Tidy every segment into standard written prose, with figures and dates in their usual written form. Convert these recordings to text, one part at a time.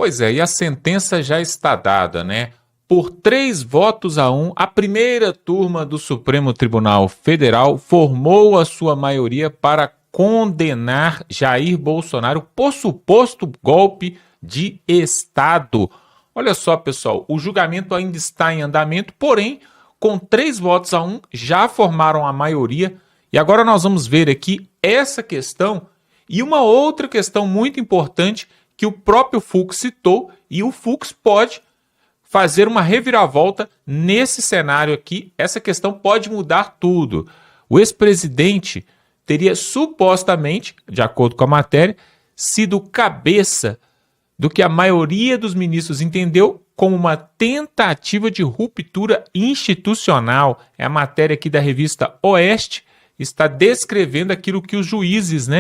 Pois é, e a sentença já está dada, né? Por 3 votos a 1, a primeira turma do Supremo Tribunal Federal formou a sua maioria para condenar Jair Bolsonaro por suposto golpe de Estado. Olha só, pessoal, o julgamento ainda está em andamento, porém, com 3 votos a 1, já formaram a maioria. E agora nós vamos ver aqui essa questão e uma outra questão muito importante que o próprio Fux citou, e o Fux pode fazer uma reviravolta nesse cenário aqui. Essa questão pode mudar tudo. O ex-presidente teria supostamente, de acordo com a matéria, sido cabeça do que a maioria dos ministros entendeu como uma tentativa de ruptura institucional. É a matéria aqui da revista Oeste, está descrevendo aquilo que os juízes,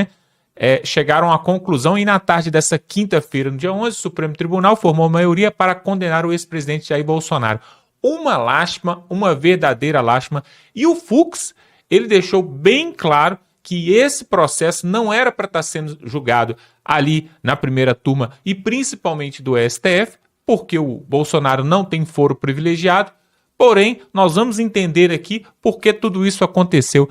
chegaram à conclusão, e na tarde dessa quinta-feira, no dia 11, o Supremo Tribunal formou a maioria para condenar o ex-presidente Jair Bolsonaro. Uma lástima, uma verdadeira lástima. E o Fux, ele deixou bem claro que esse processo não era para estar sendo julgado ali na primeira turma e principalmente do STF, porque o Bolsonaro não tem foro privilegiado. Porém, nós vamos entender aqui por que tudo isso aconteceu.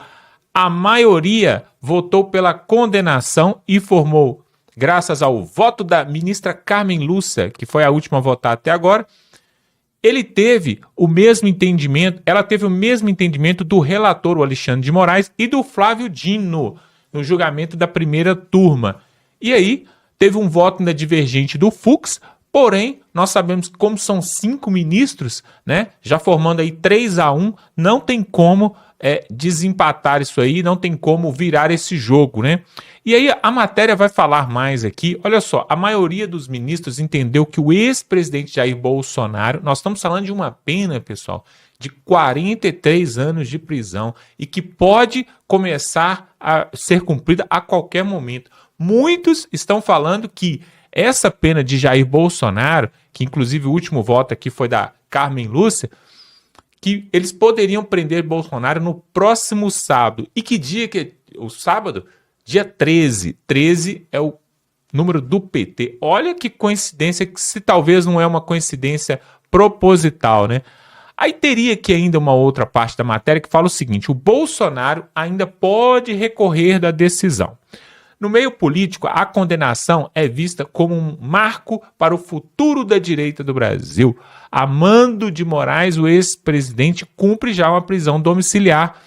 A maioria votou pela condenação e formou, graças ao voto da ministra Carmen Lúcia, que foi a última a votar até agora, ela teve o mesmo entendimento do relator, o Alexandre de Moraes, e do Flávio Dino, no julgamento da primeira turma. E aí, teve um voto ainda divergente do Fux, porém, nós sabemos que como são 5 ministros, já formando aí 3-1, não tem como desempatar isso aí, não tem como virar esse jogo, E aí a matéria vai falar mais aqui. Olha só, a maioria dos ministros entendeu que o ex-presidente Jair Bolsonaro, nós estamos falando de uma pena, pessoal, de 43 anos de prisão e que pode começar a ser cumprida a qualquer momento. Muitos estão falando que essa pena de Jair Bolsonaro, que inclusive o último voto aqui foi da Carmen Lúcia, que eles poderiam prender Bolsonaro no próximo sábado. E que dia que é o sábado? Dia 13. 13 é o número do PT. Olha que coincidência, que se talvez não é uma coincidência proposital, Aí teria aqui ainda uma outra parte da matéria que fala o seguinte: o Bolsonaro ainda pode recorrer da decisão. No meio político, a condenação é vista como um marco para o futuro da direita do Brasil. Amando de Moraes, o ex-presidente, cumpre já uma prisão domiciliar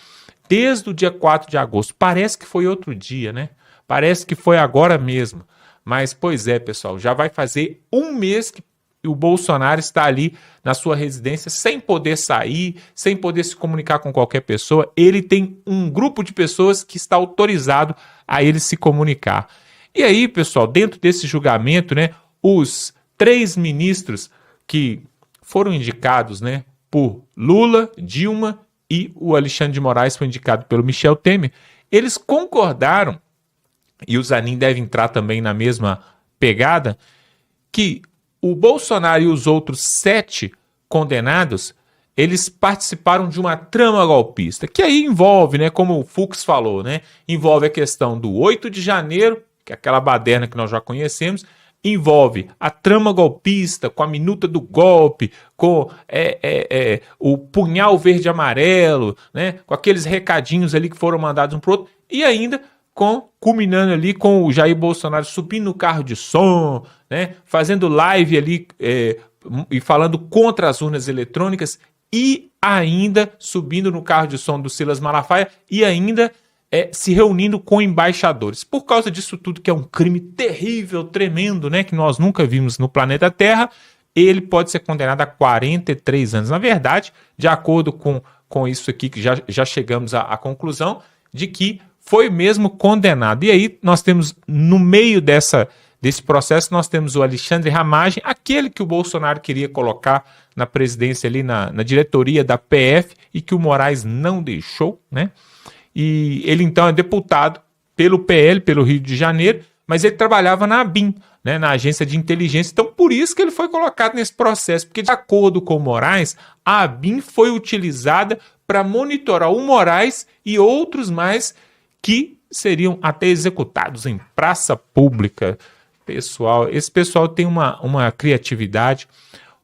desde o dia 4 de agosto. Parece que foi outro dia, Parece que foi agora mesmo. Mas, pois é, pessoal, já vai fazer um mês que o Bolsonaro está ali na sua residência sem poder sair, sem poder se comunicar com qualquer pessoa. Ele tem um grupo de pessoas que está autorizado a ele se comunicar. E aí, pessoal, dentro desse julgamento, os 3 ministros que foram indicados, por Lula, Dilma e o Alexandre de Moraes foi indicado pelo Michel Temer, eles concordaram, e o Zanin deve entrar também na mesma pegada, que o Bolsonaro e os outros 7 condenados, eles participaram de uma trama golpista, que aí envolve, como o Fux falou, envolve a questão do 8 de janeiro, que é aquela baderna que nós já conhecemos, envolve a trama golpista, com a minuta do golpe, com o punhal verde e amarelo, com aqueles recadinhos ali que foram mandados um para o outro, e ainda culminando ali com o Jair Bolsonaro subindo no carro de som, fazendo live ali e falando contra as urnas eletrônicas, e ainda subindo no carro de som do Silas Malafaia e ainda se reunindo com embaixadores. Por causa disso tudo, que é um crime terrível, tremendo, que nós nunca vimos no planeta Terra, ele pode ser condenado a 43 anos. Na verdade, de acordo com isso aqui, que já chegamos à conclusão de que foi mesmo condenado. E aí nós temos, no meio desse processo, nós temos o Alexandre Ramagem, aquele que o Bolsonaro queria colocar na presidência ali, na diretoria da PF, e que o Moraes não deixou, E ele então é deputado pelo PL, pelo Rio de Janeiro, mas ele trabalhava na ABIN, na agência de inteligência. Então, por isso que ele foi colocado nesse processo, porque de acordo com o Moraes, a ABIN foi utilizada para monitorar o Moraes e outros mais que seriam até executados em praça pública. Pessoal, esse pessoal tem uma criatividade.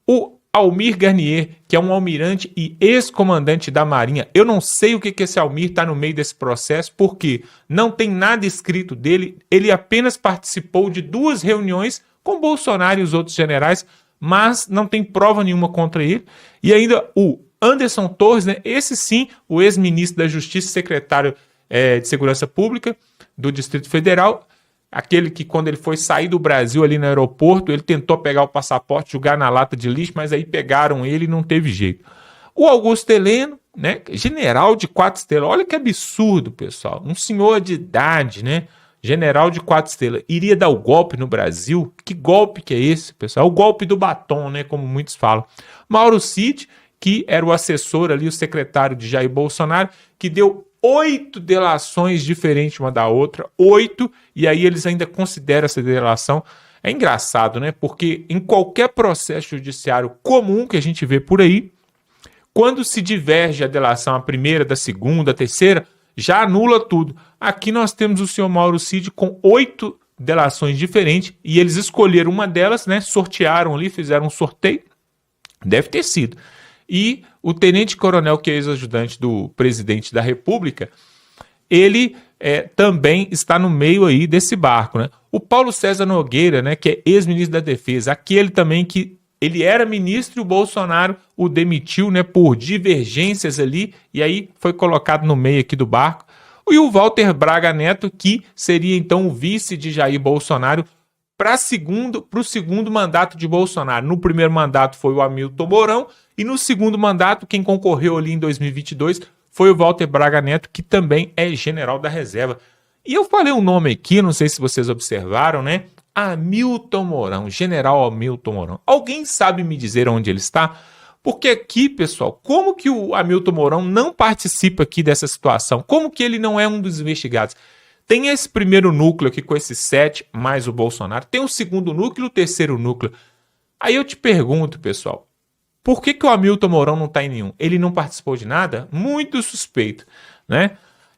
O Almir Garnier, que é um almirante e ex-comandante da Marinha, eu não sei o que esse Almir está no meio desse processo, porque não tem nada escrito dele, ele apenas participou de 2 reuniões com Bolsonaro e os outros generais, mas não tem prova nenhuma contra ele. E ainda o Anderson Torres, né, esse sim, o ex-ministro da Justiça, secretário de Segurança Pública do Distrito Federal, aquele que quando ele foi sair do Brasil ali no aeroporto, ele tentou pegar o passaporte, jogar na lata de lixo, mas aí pegaram ele e não teve jeito. O Augusto Heleno, né, general de 4 estrelas, olha que absurdo, pessoal, um senhor de idade, né, general de 4 estrelas, iria dar o golpe no Brasil? Que golpe que é esse, pessoal? O golpe do batom, né, como muitos falam. Mauro Cid, que era o assessor ali, o secretário de Jair Bolsonaro, que deu 8 delações diferentes uma da outra, 8, e aí eles ainda consideram essa delação. É engraçado, né? Porque em qualquer processo judiciário comum que a gente vê por aí, quando se diverge a delação, a primeira, da segunda, a terceira, já anula tudo. Aqui nós temos o senhor Mauro Cid com 8 delações diferentes, e eles escolheram uma delas, né? Sortearam ali, fizeram um sorteio, deve ter sido. E o tenente-coronel, que é ex-ajudante do presidente da República, ele também está no meio aí desse barco, né? O Paulo César Nogueira, né, que é ex-ministro da Defesa, aquele também que ele era ministro e o Bolsonaro o demitiu, né, por divergências ali, e aí foi colocado no meio aqui do barco. E o Walter Braga Neto, que seria então o vice de Jair Bolsonaro para o segundo mandato de Bolsonaro. No primeiro mandato foi o Hamilton Mourão, e no segundo mandato, quem concorreu ali em 2022 foi o Walter Braga Neto, que também é general da reserva. E eu falei um nome aqui, não sei se vocês observaram, né? Hamilton Mourão, general Hamilton Mourão. Alguém sabe me dizer onde ele está? Porque aqui, pessoal, como que o Hamilton Mourão não participa aqui dessa situação? Como que ele não é um dos investigados? Tem esse primeiro núcleo aqui com esses 7, mais o Bolsonaro. Tem o segundo núcleo e o terceiro núcleo. Aí eu te pergunto, pessoal, por que o Hamilton Mourão não está em nenhum? Ele não participou de nada? Muito suspeito, né?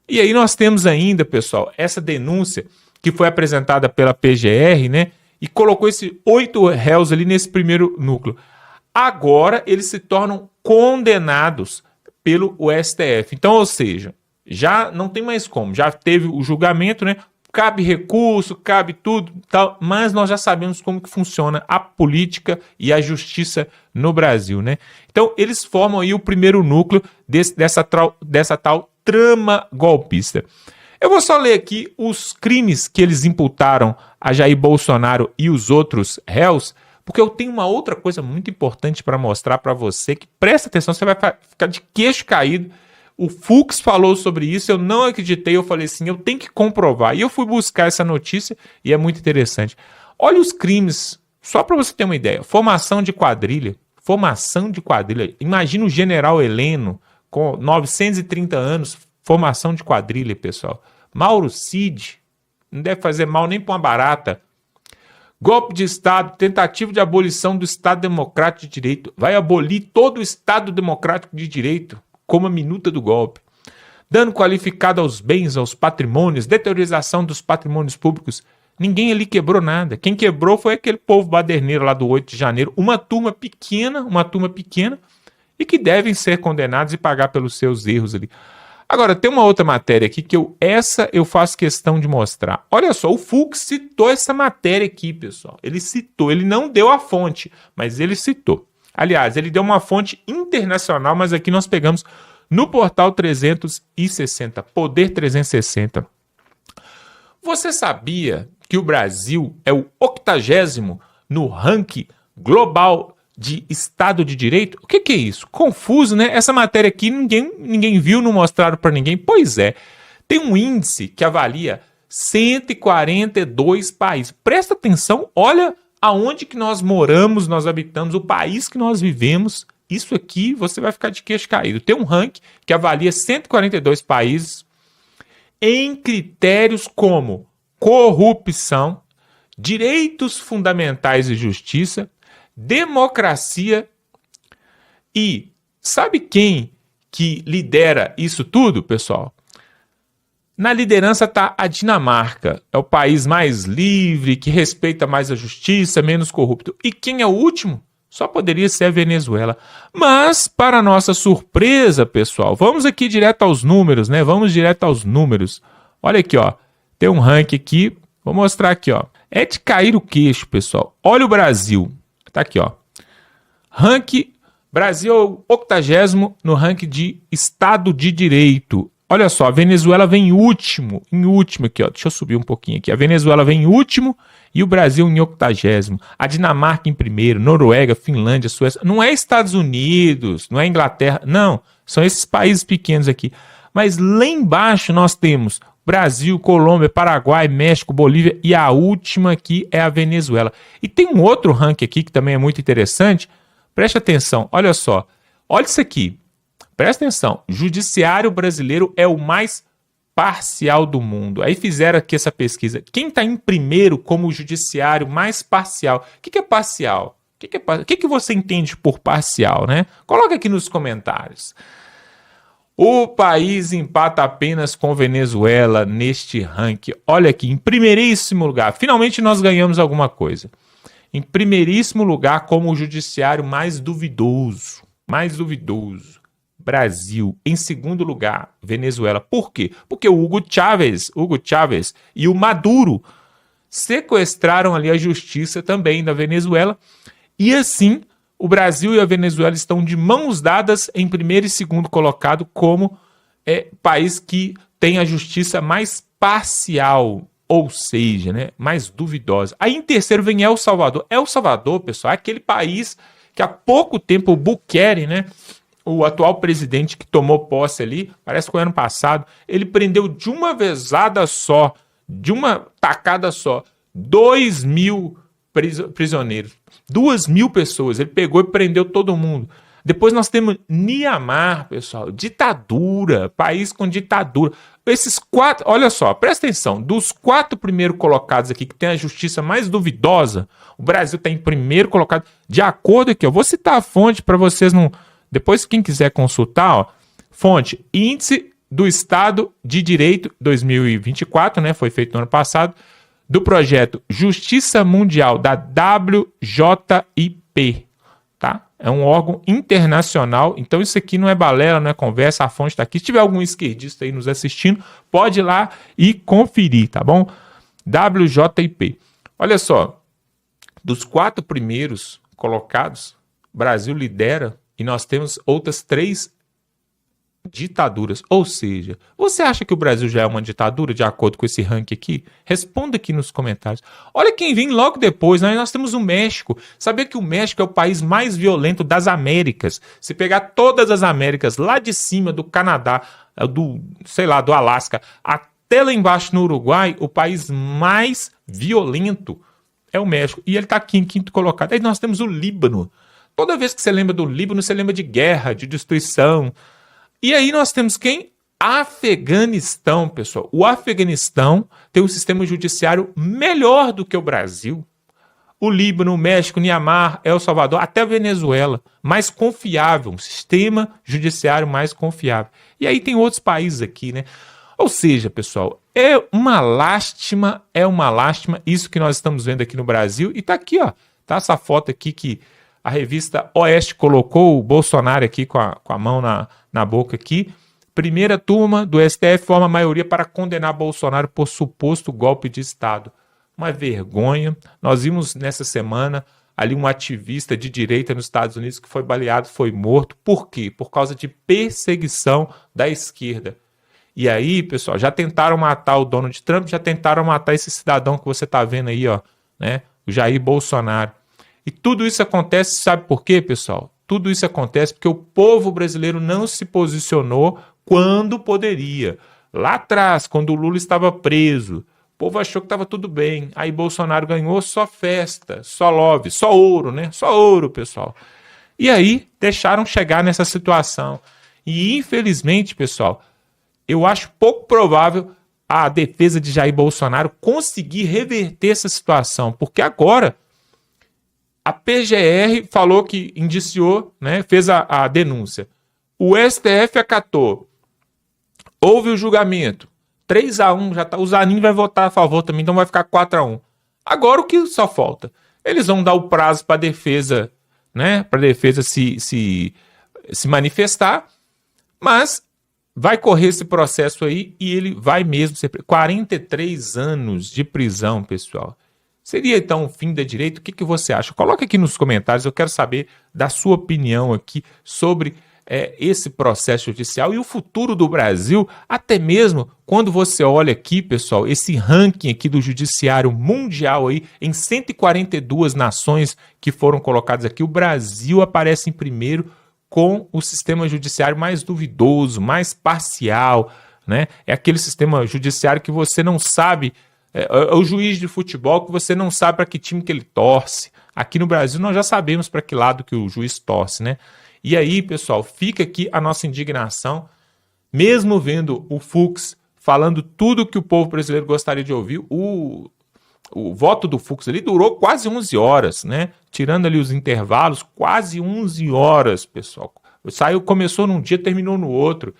E aí nós temos ainda, pessoal, essa denúncia que foi apresentada pela PGR, né? E colocou esses 8 réus ali nesse primeiro núcleo. Agora eles se tornam condenados pelo STF. Então, ou seja, já não tem mais como. Já teve o julgamento, né? Cabe recurso, cabe tudo, tal, mas nós já sabemos como que funciona a política e a justiça no Brasil, né? Então, eles formam aí o primeiro núcleo dessa tal trama golpista. Eu vou só ler aqui os crimes que eles imputaram a Jair Bolsonaro e os outros réus, porque eu tenho uma outra coisa muito importante para mostrar para você, que presta atenção, você vai ficar de queixo caído. O Fux falou sobre isso, eu não acreditei, eu falei assim, eu tenho que comprovar. E eu fui buscar essa notícia e é muito interessante. Olha os crimes, só para você ter uma ideia. Formação de quadrilha. Imagina o general Heleno com 930 anos, formação de quadrilha, pessoal. Mauro Cid, não deve fazer mal nem para uma barata. Golpe de Estado, tentativa de abolição do Estado Democrático de Direito. Vai abolir todo o Estado Democrático de Direito, como a minuta do golpe. Dano qualificado aos bens, aos patrimônios, deteriorização dos patrimônios públicos. Ninguém ali quebrou nada. Quem quebrou foi aquele povo baderneiro lá do 8 de janeiro. Uma turma pequena, e que devem ser condenados e pagar pelos seus erros ali. Agora, tem uma outra matéria aqui que eu faço questão de mostrar. Olha só, o Fux citou essa matéria aqui, pessoal. Ele não deu a fonte, mas ele citou. Aliás, ele deu uma fonte internacional, mas aqui nós pegamos no portal 360, Poder 360. Você sabia que o Brasil é o 80º no ranking global de Estado de Direito? O que é isso? Confuso, né? Essa matéria aqui ninguém viu, não mostraram para ninguém. Pois é, tem um índice que avalia 142 países. Presta atenção, olha aonde que nós moramos, nós habitamos, o país que nós vivemos. Isso aqui você vai ficar de queixo caído. Tem um ranking que avalia 142 países em critérios como corrupção, direitos fundamentais e justiça, democracia. E sabe quem que lidera isso tudo, pessoal? Na liderança está a Dinamarca. É o país mais livre, que respeita mais a justiça, menos corrupto. E quem é o último? Só poderia ser a Venezuela. Mas, para nossa surpresa, pessoal, vamos aqui direto aos números, né? Vamos direto aos números. Olha aqui, ó. Tem um ranking aqui. Vou mostrar aqui, ó. É de cair o queixo, pessoal. Olha o Brasil. Tá aqui, ó. Ranking. Brasil é o 80º no ranking de Estado de Direito. Olha só, a Venezuela vem em último aqui, ó. Deixa eu subir um pouquinho aqui. A Venezuela vem em último e o Brasil em 80º. A Dinamarca em primeiro, Noruega, Finlândia, Suécia. Não é Estados Unidos, não é Inglaterra, não. São esses países pequenos aqui. Mas lá embaixo nós temos Brasil, Colômbia, Paraguai, México, Bolívia e a última aqui é a Venezuela. E tem um outro ranking aqui que também é muito interessante. Preste atenção, olha só. Olha isso aqui. Presta atenção, o judiciário brasileiro é o mais parcial do mundo. Aí fizeram aqui essa pesquisa. Quem está em primeiro como o judiciário mais parcial? O que é parcial? O que você entende por parcial, né? Coloca aqui nos comentários. O país empata apenas com Venezuela neste ranking. Olha aqui, em primeiríssimo lugar. Finalmente nós ganhamos alguma coisa. Em primeiríssimo lugar como o judiciário mais duvidoso. Brasil. Em segundo lugar, Venezuela. Por quê? Porque o Hugo Chávez e o Maduro sequestraram ali a justiça também da Venezuela. E assim, o Brasil e a Venezuela estão de mãos dadas em primeiro e segundo colocado como país que tem a justiça mais parcial, ou seja, né, mais duvidosa. Aí em terceiro vem El Salvador. El Salvador, pessoal, é aquele país que há pouco tempo o Bukele, né, o atual presidente que tomou posse ali, parece que foi ano passado, ele prendeu de uma vezada só, de uma tacada só, 2.000 prisioneiros, 2.000 pessoas, ele pegou e prendeu todo mundo. Depois nós temos Myanmar, pessoal, ditadura, país com ditadura. Esses 4, olha só, presta atenção, dos 4 primeiros colocados aqui, que tem a justiça mais duvidosa, o Brasil está em primeiro colocado, de acordo aqui, eu vou citar a fonte para vocês não... Depois, quem quiser consultar, ó, fonte, Índice do Estado de Direito 2024, né, foi feito no ano passado, do projeto Justiça Mundial, da WJIP, tá? É um órgão internacional, então isso aqui não é balela, não é conversa, a fonte está aqui. Se tiver algum esquerdista aí nos assistindo, pode ir lá e conferir, tá bom? WJIP. Olha só, dos 4 primeiros colocados, o Brasil lidera e nós temos outras 3 ditaduras. Ou seja, você acha que o Brasil já é uma ditadura de acordo com esse ranking aqui? Responda aqui nos comentários. Olha quem vem logo depois, né? Nós temos o México. Sabia que o México é o país mais violento das Américas? Se pegar todas as Américas, lá de cima do Canadá, do Alasca, até lá embaixo no Uruguai, o país mais violento é o México. E ele está aqui em 5º colocado. Aí nós temos o Líbano. Toda vez que você lembra do Líbano, você lembra de guerra, de destruição. E aí nós temos quem? Afeganistão, pessoal. O Afeganistão tem um sistema judiciário melhor do que o Brasil. O Líbano, o México, o Myanmar, El Salvador, até a Venezuela, mais confiável, um sistema judiciário mais confiável. E aí tem outros países aqui, né? Ou seja, pessoal, é uma lástima isso que nós estamos vendo aqui no Brasil. E tá aqui, ó, tá essa foto aqui que a revista Oeste colocou o Bolsonaro aqui com a mão na boca aqui. Primeira turma do STF forma a maioria para condenar Bolsonaro por suposto golpe de Estado. Uma vergonha. Nós vimos nessa semana ali um ativista de direita nos Estados Unidos que foi baleado, foi morto. Por quê? Por causa de perseguição da esquerda. E aí, pessoal, já tentaram matar o Donald Trump, já tentaram matar esse cidadão que você está vendo aí, ó, né? O Jair Bolsonaro. E tudo isso acontece, sabe por quê, pessoal? Tudo isso acontece porque o povo brasileiro não se posicionou quando poderia. Lá atrás, quando o Lula estava preso, o povo achou que estava tudo bem. Aí Bolsonaro ganhou, só festa, só love, só ouro, né? Só ouro, pessoal. E aí, deixaram chegar nessa situação. E, infelizmente, pessoal, eu acho pouco provável a defesa de Jair Bolsonaro conseguir reverter essa situação. Porque agora... a PGR falou que indiciou, né, fez a denúncia. O STF acatou. Houve o julgamento. 3-1, já tá, o Zanin vai votar a favor também, então vai ficar 4-1. Agora o que só falta? Eles vão dar o prazo para a defesa, né? Para a defesa se manifestar, mas vai correr esse processo aí e ele vai mesmo ser 43 anos de prisão, pessoal. Seria então o fim da direita? O que você acha? Coloca aqui nos comentários, eu quero saber da sua opinião aqui sobre esse processo judicial e o futuro do Brasil, até mesmo quando você olha aqui, pessoal, esse ranking aqui do judiciário mundial aí, em 142 nações que foram colocadas aqui, o Brasil aparece em primeiro com o sistema judiciário mais duvidoso, mais parcial, né? É aquele sistema judiciário que você não sabe, é o juiz de futebol que você não sabe para que time que ele torce. Aqui no Brasil nós já sabemos para que lado que o juiz torce, né? E aí, pessoal, fica aqui a nossa indignação, mesmo vendo o Fux falando tudo que o povo brasileiro gostaria de ouvir, o voto do Fux ali durou quase 11 horas, né? Tirando ali os intervalos, quase 11 horas, pessoal. Começou num dia, terminou no outro.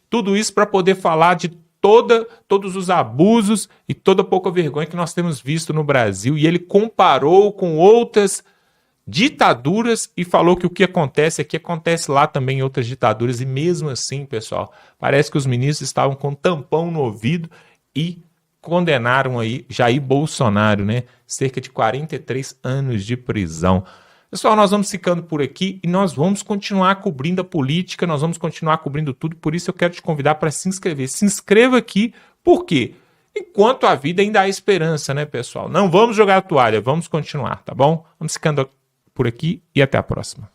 Tudo isso para poder falar de todos os abusos e toda a pouca vergonha que nós temos visto no Brasil. E ele comparou com outras ditaduras e falou que o que acontece aqui acontece lá também em outras ditaduras. E mesmo assim, pessoal, parece que os ministros estavam com tampão no ouvido e condenaram aí Jair Bolsonaro, né? Cerca de 43 anos de prisão. Pessoal, nós vamos ficando por aqui e nós vamos continuar cobrindo a política, nós vamos continuar cobrindo tudo, por isso eu quero te convidar para se inscrever. Se inscreva aqui, por quê? Enquanto a vida ainda há esperança, né, pessoal? Não vamos jogar a toalha, vamos continuar, tá bom? Vamos ficando por aqui e até a próxima.